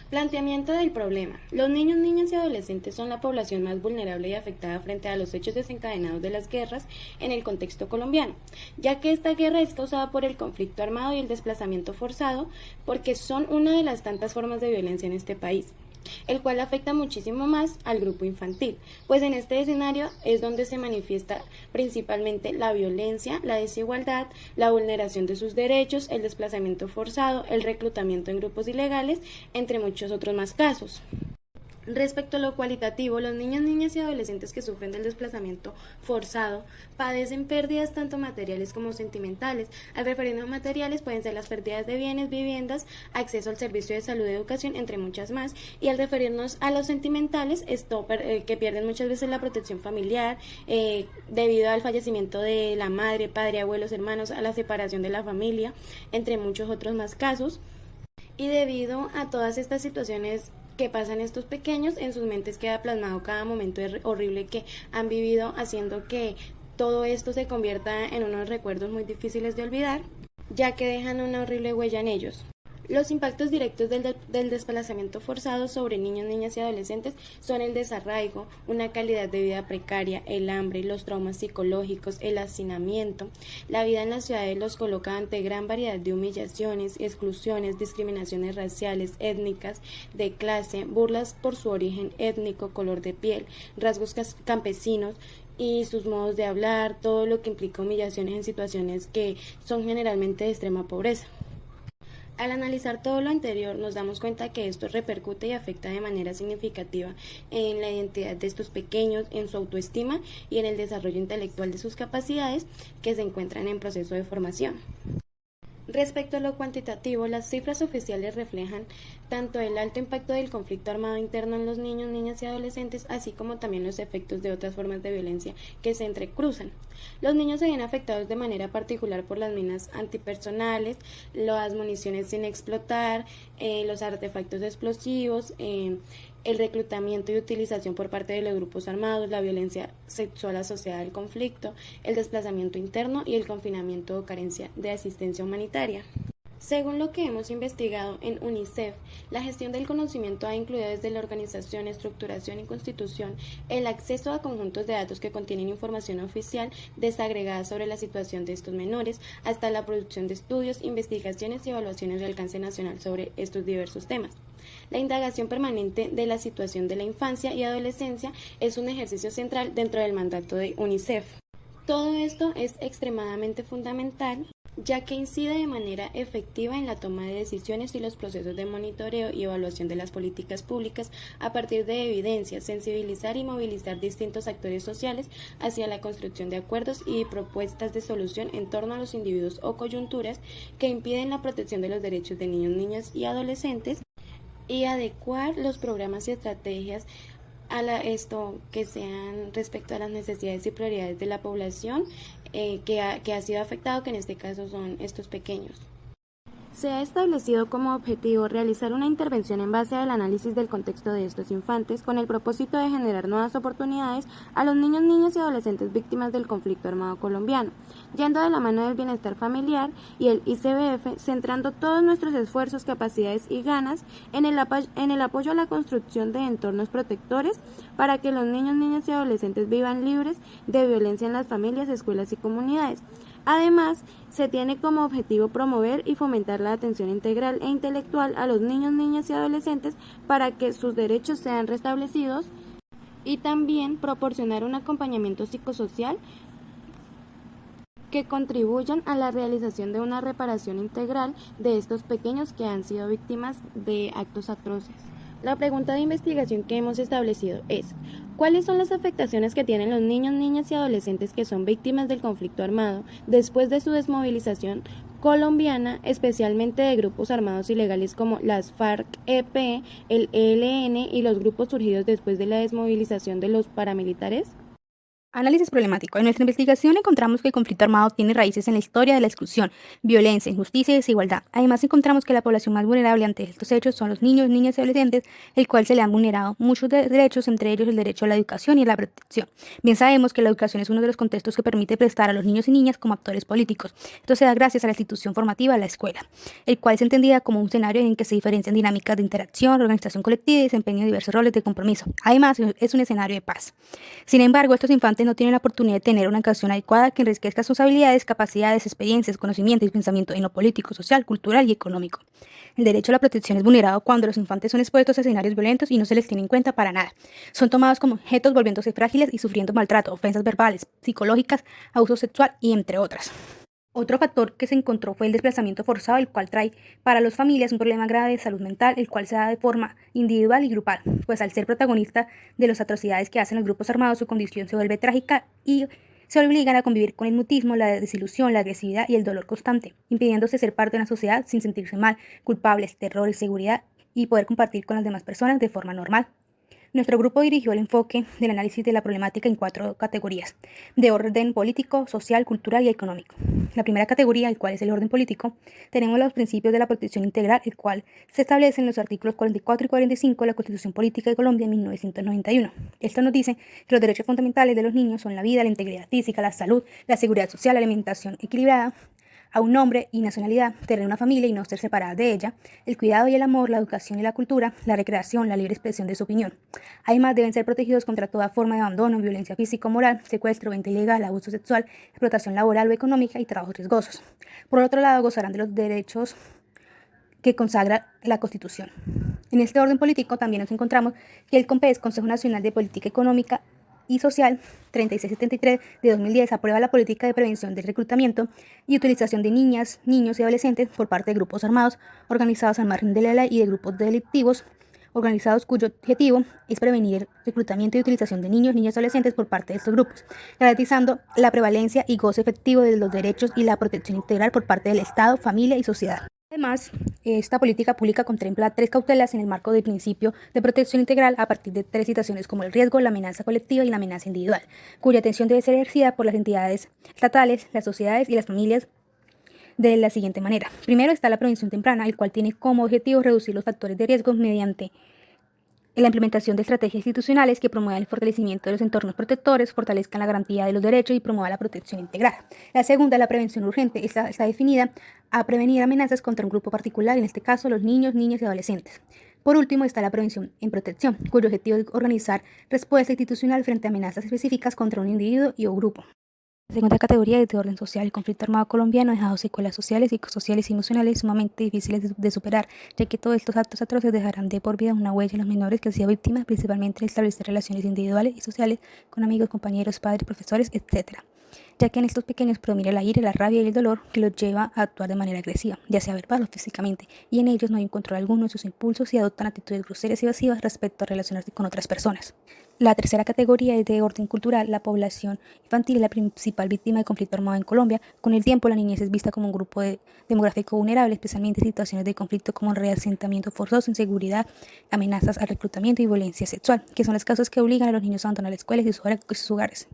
Planteamiento del problema. Los niños, niñas y adolescentes son la población más vulnerable y afectada frente a los hechos desencadenados de las guerras en el contexto colombiano, ya que esta guerra es causada por el conflicto armado y el desplazamiento forzado, porque son una de las tantas formas de violencia en este país, el cual afecta muchísimo más al grupo infantil, pues en este escenario es donde se manifiesta principalmente la violencia, la desigualdad, la vulneración de sus derechos, el desplazamiento forzado, el reclutamiento en grupos ilegales, entre muchos otros más casos. Respecto a lo cualitativo, los niños, niñas y adolescentes que sufren del desplazamiento forzado padecen pérdidas tanto materiales como sentimentales. Al referirnos a materiales pueden ser las pérdidas de bienes, viviendas, acceso al servicio de salud, educación, entre muchas más. Y al referirnos a los sentimentales, que pierden muchas veces la protección familiar debido al fallecimiento de la madre, padre, abuelos, hermanos, a la separación de la familia, entre muchos otros más casos. Y debido a todas estas situaciones que pasan estos pequeños, en sus mentes queda plasmado cada momento horrible que han vivido, haciendo que todo esto se convierta en unos recuerdos muy difíciles de olvidar, ya que dejan una horrible huella en ellos. Los impactos directos del desplazamiento forzado sobre niños, niñas y adolescentes son el desarraigo, una calidad de vida precaria, el hambre, los traumas psicológicos, el hacinamiento. La vida en las ciudades los coloca ante gran variedad de humillaciones, exclusiones, discriminaciones raciales, étnicas, de clase, burlas por su origen étnico, color de piel, rasgos campesinos y sus modos de hablar, todo lo que implica humillaciones en situaciones que son generalmente de extrema pobreza. Al analizar todo lo anterior, nos damos cuenta que esto repercute y afecta de manera significativa en la identidad de estos pequeños, en su autoestima y en el desarrollo intelectual de sus capacidades que se encuentran en proceso de formación. Respecto a lo cuantitativo, las cifras oficiales reflejan tanto el alto impacto del conflicto armado interno en los niños, niñas y adolescentes, así como también los efectos de otras formas de violencia que se entrecruzan. Los niños se ven afectados de manera particular por las minas antipersonales, las municiones sin explotar, los artefactos explosivos, el reclutamiento y utilización por parte de los grupos armados, la violencia sexual asociada al conflicto, el desplazamiento interno y el confinamiento o carencia de asistencia humanitaria. Según lo que hemos investigado en UNICEF, la gestión del conocimiento ha incluido desde la organización, estructuración y constitución el acceso a conjuntos de datos que contienen información oficial desagregada sobre la situación de estos menores, hasta la producción de estudios, investigaciones y evaluaciones de alcance nacional sobre estos diversos temas. La indagación permanente de la situación de la infancia y adolescencia es un ejercicio central dentro del mandato de UNICEF. Todo esto es extremadamente fundamental, ya que incide de manera efectiva en la toma de decisiones y los procesos de monitoreo y evaluación de las políticas públicas a partir de evidencias, sensibilizar y movilizar distintos actores sociales hacia la construcción de acuerdos y propuestas de solución en torno a los individuos o coyunturas que impiden la protección de los derechos de niños, niñas y adolescentes, y adecuar los programas y estrategias a esto que sean respecto a las necesidades y prioridades de la población que ha sido afectado, que en este caso son estos pequeños. Se ha establecido como objetivo realizar una intervención en base al análisis del contexto de estos infantes con el propósito de generar nuevas oportunidades a los niños, niñas y adolescentes víctimas del conflicto armado colombiano, yendo de la mano del bienestar familiar y el ICBF, centrando todos nuestros esfuerzos, capacidades y ganas en el apoyo a la construcción de entornos protectores para que los niños, niñas y adolescentes vivan libres de violencia en las familias, escuelas y comunidades. Además, se tiene como objetivo promover y fomentar la atención integral e intelectual a los niños, niñas y adolescentes para que sus derechos sean restablecidos y también proporcionar un acompañamiento psicosocial que contribuyan a la realización de una reparación integral de estos pequeños que han sido víctimas de actos atroces. La pregunta de investigación que hemos establecido es: ¿cuáles son las afectaciones que tienen los niños, niñas y adolescentes que son víctimas del conflicto armado después de su desmovilización colombiana, especialmente de grupos armados ilegales como las FARC-EP, el ELN y los grupos surgidos después de la desmovilización de los paramilitares? Análisis problemático. En nuestra investigación encontramos que el conflicto armado tiene raíces en la historia de la exclusión, violencia, injusticia y desigualdad. Además, encontramos que la población más vulnerable ante estos hechos son los niños, niñas y adolescentes, el cual se le han vulnerado muchos derechos, entre ellos el derecho a la educación y a la protección. Bien sabemos que la educación es uno de los contextos que permite prestar a los niños y niñas como actores políticos. Esto se da gracias a la institución formativa, la escuela, el cual es entendida como un escenario en que se diferencian dinámicas de interacción, organización colectiva y desempeño de diversos roles de compromiso. Además, es un escenario de paz. Sin embargo, estos infantes no tienen la oportunidad de tener una educación adecuada que enriquezca sus habilidades, capacidades, experiencias, conocimientos y pensamiento en lo político, social, cultural y económico. El derecho a la protección es vulnerado cuando los infantes son expuestos a escenarios violentos y no se les tiene en cuenta para nada. Son tomados como objetos volviéndose frágiles y sufriendo maltrato, ofensas verbales, psicológicas, abuso sexual y entre otras. Otro factor que se encontró fue el desplazamiento forzado, el cual trae para las familias un problema grave de salud mental, el cual se da de forma individual y grupal, pues al ser protagonista de las atrocidades que hacen los grupos armados, su condición se vuelve trágica y se obligan a convivir con el mutismo, la desilusión, la agresividad y el dolor constante, impidiéndose ser parte de una sociedad sin sentirse mal, culpables, terror, inseguridad y poder compartir con las demás personas de forma normal. Nuestro grupo dirigió el enfoque del análisis de la problemática en 4 categorías, de orden político, social, cultural y económico. La primera categoría, el cual es el orden político, tenemos los principios de la protección integral, el cual se establece en los artículos 44 y 45 de la Constitución Política de Colombia en 1991. Esto nos dice que los derechos fundamentales de los niños son la vida, la integridad física, la salud, la seguridad social, la alimentación equilibrada, a un nombre y nacionalidad, tener una familia y no ser separada de ella, el cuidado y el amor, la educación y la cultura, la recreación, la libre expresión de su opinión. Además, deben ser protegidos contra toda forma de abandono, violencia físico-moral, secuestro, venta ilegal, abuso sexual, explotación laboral o económica y trabajos riesgosos. Por otro lado, gozarán de los derechos que consagra la Constitución. En este orden político también nos encontramos que el COMPES, Consejo Nacional de Política Económica y Social 3673 de 2010 aprueba la política de prevención del reclutamiento y utilización de niñas, niños y adolescentes por parte de grupos armados organizados al margen de la ley y de grupos delictivos organizados cuyo objetivo es prevenir el reclutamiento y utilización de niños, niñas y adolescentes por parte de estos grupos, garantizando la prevalencia y goce efectivo de los derechos y la protección integral por parte del Estado, familia y sociedad. Además, esta política pública contempla 3 cautelas en el marco del principio de protección integral a partir de 3 situaciones como el riesgo, la amenaza colectiva y la amenaza individual, cuya atención debe ser ejercida por las entidades estatales, las sociedades y las familias de la siguiente manera. Primero está la prevención temprana, el cual tiene como objetivo reducir los factores de riesgo mediante la implementación de estrategias institucionales que promuevan el fortalecimiento de los entornos protectores, fortalezcan la garantía de los derechos y promuevan la protección integral. La segunda, la prevención urgente, está definida a prevenir amenazas contra un grupo particular, en este caso los niños, niñas y adolescentes. Por último está la prevención en protección, cuyo objetivo es organizar respuesta institucional frente a amenazas específicas contra un individuo y o grupo. La segunda categoría es de orden social. El conflicto armado colombiano ha dejado secuelas sociales, psicosociales y emocionales sumamente difíciles de superar, ya que todos estos actos atroces dejarán de por vida una huella en los menores que han sido víctimas, principalmente al establecer relaciones individuales y sociales con amigos, compañeros, padres, profesores, etc., ya que en estos pequeños predomina la ira, la rabia y el dolor que los lleva a actuar de manera agresiva, ya sea verbal o físicamente, y en ellos no hay un control alguno de sus impulsos y adoptan actitudes groseras y evasivas respecto a relacionarse con otras personas. La tercera categoría es de orden cultural. La población infantil es la principal víctima de conflicto armado en Colombia. Con el tiempo, la niñez es vista como un grupo demográfico vulnerable, especialmente en situaciones de conflicto como reasentamiento forzoso, inseguridad, amenazas al reclutamiento y violencia sexual, que son las causas que obligan a los niños a abandonar las escuelas y sus hogares.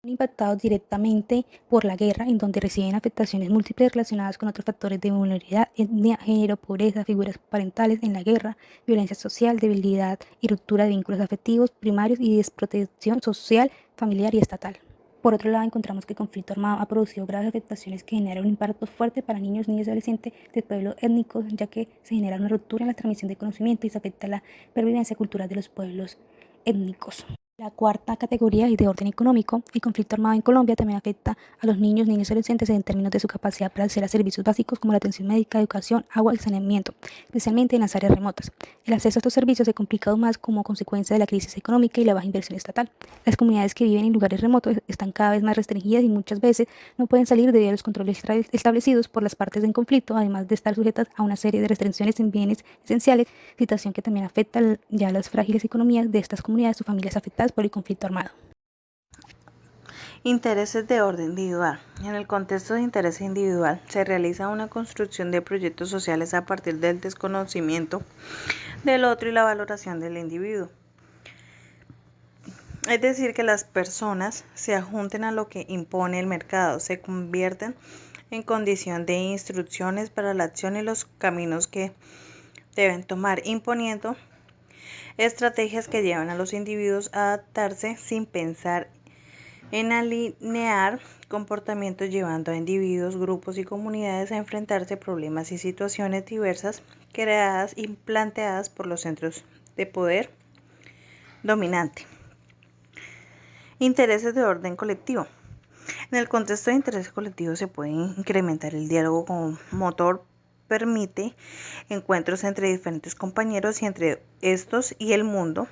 Son impactados directamente por la guerra, en donde reciben afectaciones múltiples relacionadas con otros factores de vulnerabilidad, etnia, género, pobreza, figuras parentales en la guerra, violencia social, debilidad y ruptura de vínculos afectivos primarios y desprotección social, familiar y estatal. Por otro lado, encontramos que el conflicto armado ha producido graves afectaciones que generan un impacto fuerte para niños, niñas y adolescentes de pueblos étnicos, ya que se genera una ruptura en la transmisión de conocimiento y se afecta la pervivencia cultural de los pueblos étnicos. La cuarta categoría es de orden económico. El conflicto armado en Colombia también afecta a los niños, niñas y adolescentes en términos de su capacidad para acceder a servicios básicos como la atención médica, educación, agua y saneamiento, especialmente en las áreas remotas. El acceso a estos servicios se complica aún más como consecuencia de la crisis económica y la baja inversión estatal. Las comunidades que viven en lugares remotos están cada vez más restringidas y muchas veces no pueden salir debido a los controles establecidos por las partes en conflicto, además de estar sujetas a una serie de restricciones en bienes esenciales, situación que también afecta ya a las frágiles economías de estas comunidades o familias afectadas por el conflicto armado. Intereses de orden individual. En el contexto de interés individual se realiza una construcción de proyectos sociales a partir del desconocimiento del otro y la valoración del individuo. Es decir, que las personas se ajunten a lo que impone el mercado, se convierten en condición de instrucciones para la acción y los caminos que deben tomar, imponiendo estrategias que llevan a los individuos a adaptarse sin pensar en alinear comportamientos, llevando a individuos, grupos y comunidades a enfrentarse a problemas y situaciones diversas creadas y planteadas por los centros de poder dominante. Intereses de orden colectivo. En el contexto de intereses colectivos se puede incrementar el diálogo como motor, permite encuentros entre diferentes compañeros y entre estos y el mundo.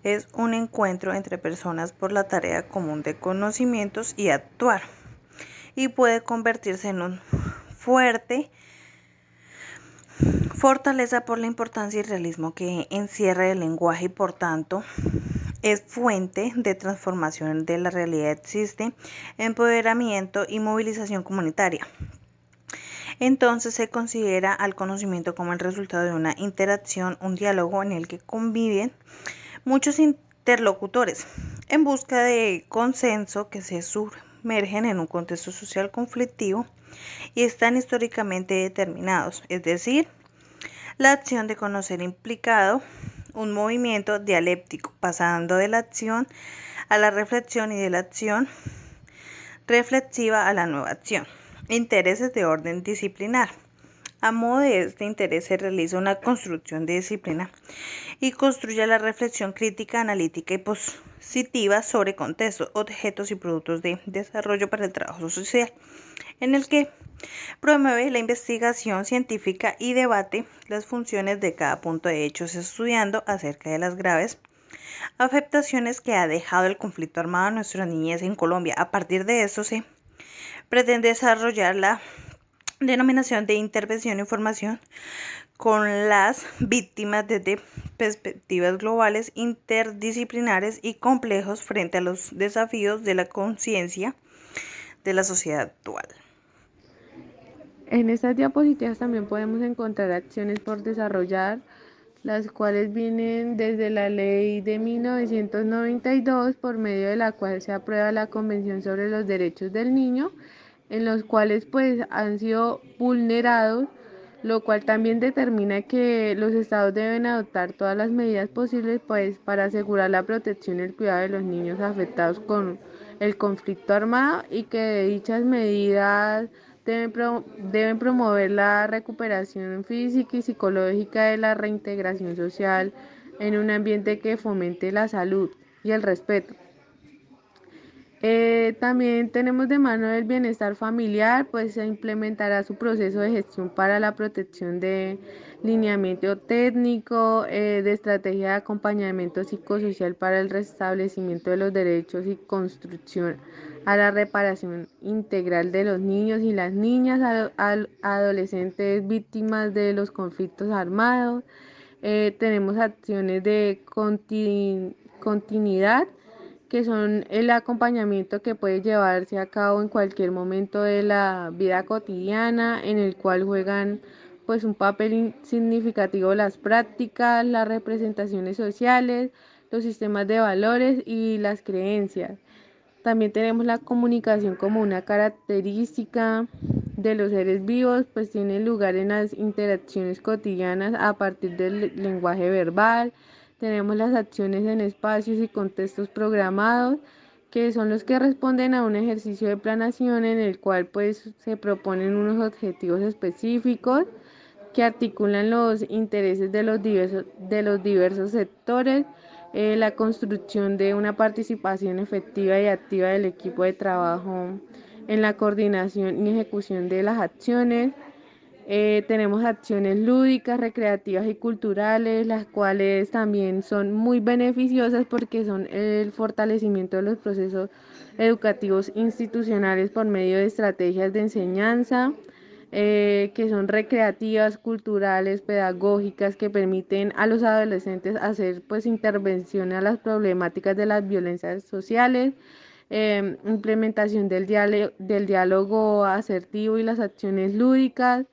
Es un encuentro entre personas por la tarea común de conocimientos y actuar, y puede convertirse en un fuerte fortaleza por la importancia y realismo que encierra el lenguaje y por tanto es fuente de transformación de la realidad. Existe empoderamiento y movilización comunitaria. Entonces se considera al conocimiento como el resultado de una interacción, un diálogo en el que conviven muchos interlocutores en busca de consenso que se sumergen en un contexto social conflictivo y están históricamente determinados, es decir, la acción de conocer implicado un movimiento dialéctico, pasando de la acción a la reflexión y de la acción reflexiva a la nueva acción. Intereses de orden disciplinar. A modo de este interés se realiza una construcción de disciplina y construye la reflexión crítica, analítica y positiva sobre contextos, objetos y productos de desarrollo para el trabajo social, en el que promueve la investigación científica y debate las funciones de cada punto de hechos, estudiando acerca de las graves afectaciones que ha dejado el conflicto armado a nuestra niñez en Colombia. A partir de esto se pretende desarrollar la denominación de intervención y formación con las víctimas desde perspectivas globales, interdisciplinares y complejos frente a los desafíos de la conciencia de la sociedad actual. En estas diapositivas también podemos encontrar acciones por desarrollar, las cuales vienen desde la ley de 1992, por medio de la cual se aprueba la Convención sobre los Derechos del Niño, en los cuales pues han sido vulnerados, lo cual también determina que los estados deben adoptar todas las medidas posibles pues para asegurar la protección y el cuidado de los niños afectados con el conflicto armado, y que de dichas medidas deben promover la recuperación física y psicológica de la reintegración social en un ambiente que fomente la salud y el respeto. También tenemos de mano el bienestar familiar, pues se implementará su proceso de gestión para la protección de lineamiento técnico, de estrategia de acompañamiento psicosocial para el restablecimiento de los derechos y construcción a la reparación integral de los niños y las niñas, adolescentes víctimas de los conflictos armados. Tenemos acciones de continuidad, que son el acompañamiento que puede llevarse a cabo en cualquier momento de la vida cotidiana, en el cual juegan pues un papel significativo las prácticas, las representaciones sociales, los sistemas de valores y las creencias. También tenemos la comunicación como una característica de los seres vivos, pues tiene lugar en las interacciones cotidianas a partir del lenguaje verbal. Tenemos las acciones en espacios y contextos programados, que son los que responden a un ejercicio de planeación en el cual pues se proponen unos objetivos específicos que articulan los intereses de los diversos sectores, la construcción de una participación efectiva y activa del equipo de trabajo en la coordinación y ejecución de las acciones. Tenemos acciones lúdicas, recreativas y culturales, las cuales también son muy beneficiosas porque son el fortalecimiento de los procesos educativos institucionales por medio de estrategias de enseñanza, que son recreativas, culturales, pedagógicas, que permiten a los adolescentes hacer pues intervención a las problemáticas de las violencias sociales, implementación del diálogo asertivo y las acciones lúdicas,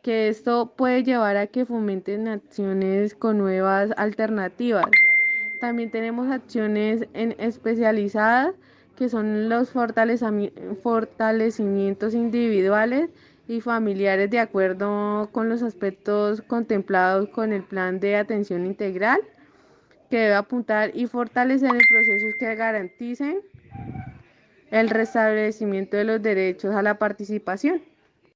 que esto puede llevar a que fomenten acciones con nuevas alternativas. También tenemos acciones especializadas, que son los fortalecimientos individuales y familiares de acuerdo con los aspectos contemplados con el plan de atención integral, que debe apuntar y fortalecer en procesos que garanticen el restablecimiento de los derechos a la participación.